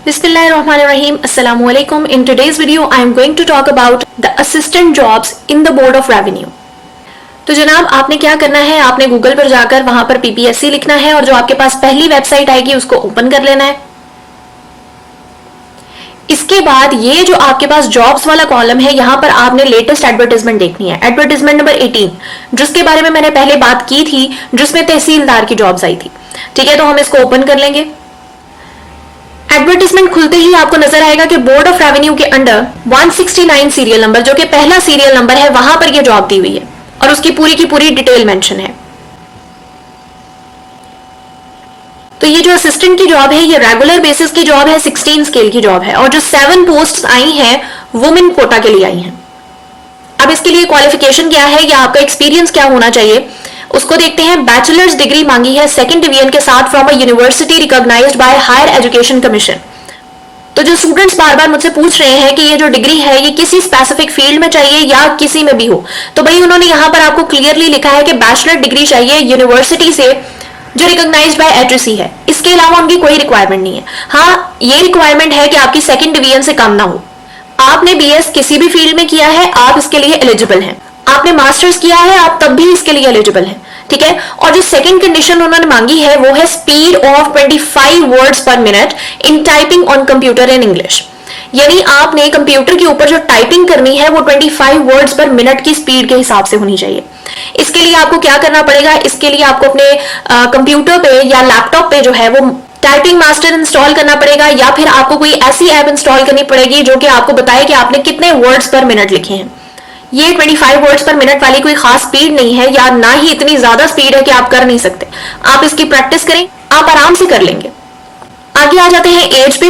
Bismillahirrahmanirrahim. Assalamualaikum. In today's video, I am going to talk about the assistant jobs in the Board of Revenue. तो जनाब आपने क्या करना है, आपने गूगल पर जाकर वहां पर PPSC लिखना है और जो आपके पास पहली वेबसाइट आएगी उसको ओपन कर लेना है। इसके बाद ये जो आपके पास जॉब्स वाला कॉलम है, यहाँ पर आपने लेटेस्ट एडवर्टाइजमेंट देखनी है, एडवर्टाइजमेंट नंबर 18, जिसके बारे में मैंने पहले बात की थी, जिसमें तहसीलदार की जॉब्स आई थी। ठीक है, तो हम इसको ओपन कर लेंगे। एडवर्टाइजमेंट खुलते ही आपको नजर आएगा कि बोर्ड ऑफ रेवेन्यू के अंडर 169 सीरियल नंबर, जो कि पहला सीरियल नंबर है, वहां पर यह जॉब दी हुई है और उसकी पूरी की पूरी डिटेल मेंशन है। तो ये जो असिस्टेंट की जॉब है, ये रेगुलर बेसिस की जॉब है, 16 स्केल की जॉब है और जो 7 पोस्ट आई हैं वुमेन कोटा के लिए आई हैं। अब इसके लिए क्वालिफिकेशन क्या है या आपका एक्सपीरियंस क्या होना चाहिए उसको देखते हैं। बैचलर्स डिग्री मांगी है 2nd डिवीजन के साथ from a university recognised by higher education commission. तो जो स्टूडेंट्स बार बार मुझसे पूछ रहे हैं कि ये जो डिग्री है ये किसी स्पेसिफिक फील्ड में चाहिए या किसी में भी हो, तो भाई उन्होंने यहाँ पर आपको क्लियरली लिखा है कि बैचलर डिग्री चाहिए यूनिवर्सिटी से जो रिकॉग्नाइज्ड बाय HEC है। इसके अलावा उनकी कोई रिक्वायरमेंट नहीं है। हाँ, ये रिक्वायरमेंट है कि आपकी 2nd डिवीजन से कम ना हो। आपने BS किसी भी फील्ड में किया है, आप इसके लिए एलिजिबल हैं। आपने मास्टर्स किया है, आप तब भी इसके लिए एलिजिबल हैं। ठीक है, और जो सेकंड कंडीशन उन्होंने मांगी है वो है स्पीड ऑफ 25 वर्ड्स पर minute in typing on computer in English. यानी आपने कंप्यूटर के ऊपर जो टाइपिंग करनी है वो 25 वर्ड्स पर मिनट की स्पीड के हिसाब से होनी चाहिए। इसके लिए आपको क्या करना पड़ेगा, इसके लिए आपको अपने कंप्यूटर पे या लैपटॉप पे जो है वो टाइपिंग मास्टर इंस्टॉल करना पड़ेगा, या फिर आपको कोई ऐसी ऐप इंस्टॉल करनी पड़ेगी जो कि आपको बताए कि आपने कितने वर्ड्स पर मिनट लिखे हैं। ये 25 वर्ड्स पर मिनट वाली कोई खास स्पीड नहीं है, या ना ही इतनी ज्यादा स्पीड है कि आप कर नहीं सकते। आप इसकी प्रैक्टिस करें, आप आराम से कर लेंगे। आगे आ जाते हैं एज पे।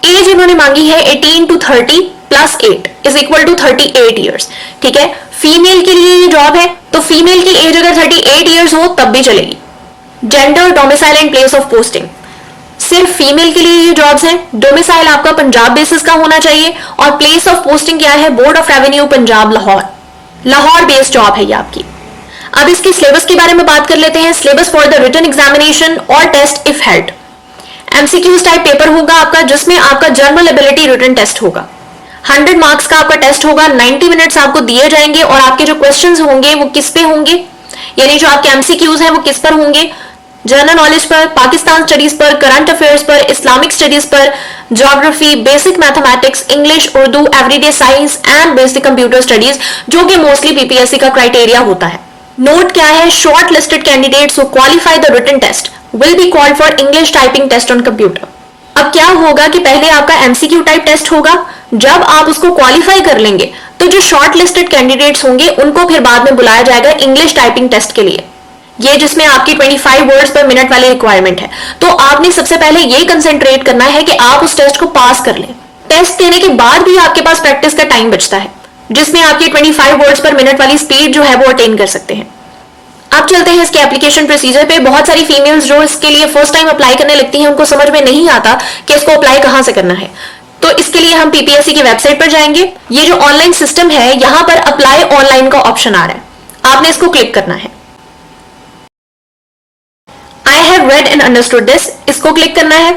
एज इन्होंने मांगी है 18 to 30 plus 8 is equal to 38 years. ठीक है, फीमेल के लिए ये जॉब है, तो फीमेल की एज अगर 38 ईयर्स हो तब भी चलेगी। Gender, domicile and place of posting, सिर्फ फीमेल के लिए ये जॉब्स हैं। डोमिसाइल आपका पंजाब बेसिस का होना चाहिए और प्लेस ऑफ पोस्टिंग क्या है, board of revenue Punjab Lahore, Lahore based job है ये आपकी। अब इसके सिलेबस के बारे में बात कर लेते हैं। Syllabus for the written examination और test if held, MCQs type paper होगा आपका, जिसमें आपका जनरल एबिलिटी रिटन टेस्ट होगा। 100 मार्क्स का आपका टेस्ट होगा। 90 मिनट्स आपको दिए जाएंगे और आपके जो क्वेश्चंस होंगे वो किस पे होंगे, यानी जो आपके MCQs हैं वो किस पर होंगे, जनरल नॉलेज पर, पाकिस्तान स्टडीज पर, करंट अफेयर्स पर, इस्लामिक स्टडीज पर, geography, basic mathematics, English, Urdu, everyday science and basic computer studies, जो कि मोस्टली PPSC का क्राइटेरिया होता है। नोट क्या है, short listed candidates who qualify the written test will be called for English typing test on computer. अब क्या होगा कि पहले आपका MCQ टाइप टेस्ट होगा, जब आप उसको क्वालिफाई कर लेंगे तो जो शॉर्ट लिस्टेड कैंडिडेट्स होंगे उनको फिर बाद में बुलाया जाएगा इंग्लिश टाइपिंग टेस्ट के लिए, ये जिसमें आपकी 25 वर्ड्स पर मिनट वाली रिक्वायरमेंट है। तो आपने सबसे पहले ये कंसेंट्रेट करना है कि आप उस टेस्ट को पास कर लें। टेस्ट देने के बाद भी आपके पास प्रैक्टिस का टाइम बचता है, जिसमें आपकी 25 वर्ड्स पर मिनट वाली स्पीड जो है वो अटेन कर सकते हैं। अब चलते हैं इसके एप्लीकेशन प्रोसीजर पे। बहुत सारी फीमेल्स जो इसके लिए फर्स्ट टाइम अप्लाई करने लगती हैं, उनको समझ में नहीं आता कि इसको अप्लाई कहां से करना है। तो इसके लिए हम PPSC की वेबसाइट पर जाएंगे। ये जो ऑनलाइन सिस्टम है, यहां पर अप्लाई ऑनलाइन का ऑप्शन आ रहा है, आपने इसको क्लिक करना है। I have read and understood this, इसको क्लिक करना है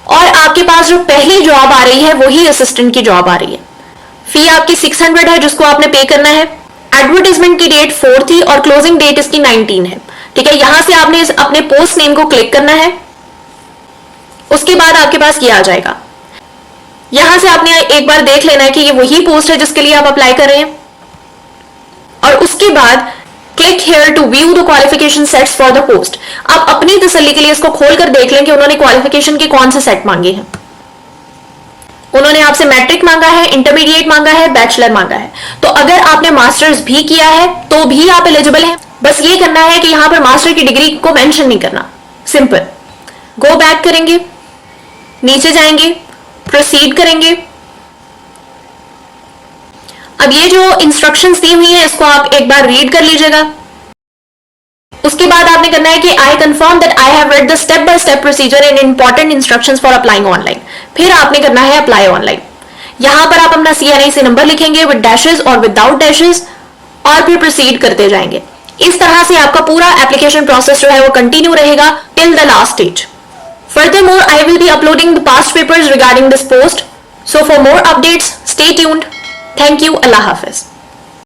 और आपके पास जो पहली जॉब आ रही है वही असिस्टेंट की जॉब आ रही है। फी आपकी 600 है जिसको आपने पे करना है। एडवर्टाइजमेंट की डेट 4 थी और क्लोजिंग डेट इसकी 19 है। ठीक है, यहां से आपने अपने पोस्ट नेम को क्लिक करना है। उसके बाद आपके पास ये आ जाएगा। यहां से आपने एक बार देख लेना है कि ये वही पोस्ट है जिसके लिए आप अप्लाई कर रहे हैं, और उसके बाद click here to view the qualification sets for the post. आप अपनी तसल्ली के लिए इसको खोलकर देख लें कि उन्होंने क्वालिफिकेशन के कौन से सेट मांगे हैं। उन्होंने आपसे मैट्रिक मांगा है, इंटरमीडिएट मांगा है, बैचलर मांगा है। तो अगर आपने मास्टर्स भी किया है तो भी आप एलिजिबल हैं। बस ये करना है कि यहां पर मास्टर की डिग्री को मेंशन नहीं करना, सिंपल। गो बैक करेंगे, नीचे जाएंगे, प्रोसीड करेंगे। अब ये जो इंस्ट्रक्शंस दी हुई हैं इसको आप एक बार रीड कर लीजिएगा। उसके बाद आपने करना है कि I confirm that I have read the step by step procedure and important instructions for applying online. फिर आपने करना है अप्लाई ऑनलाइन। यहां पर आप अपना CNIC नंबर लिखेंगे विद डैशेस और विदाउट डैशेस, और फिर प्रोसीड करते जाएंगे। इस तरह से आपका पूरा एप्लीकेशन प्रोसेस जो है वो कंटिन्यू रहेगा till the last stage. Furthermore, I will be uploading the past papers regarding this post. So for more updates, stay tuned. Thank you. Allah Hafiz.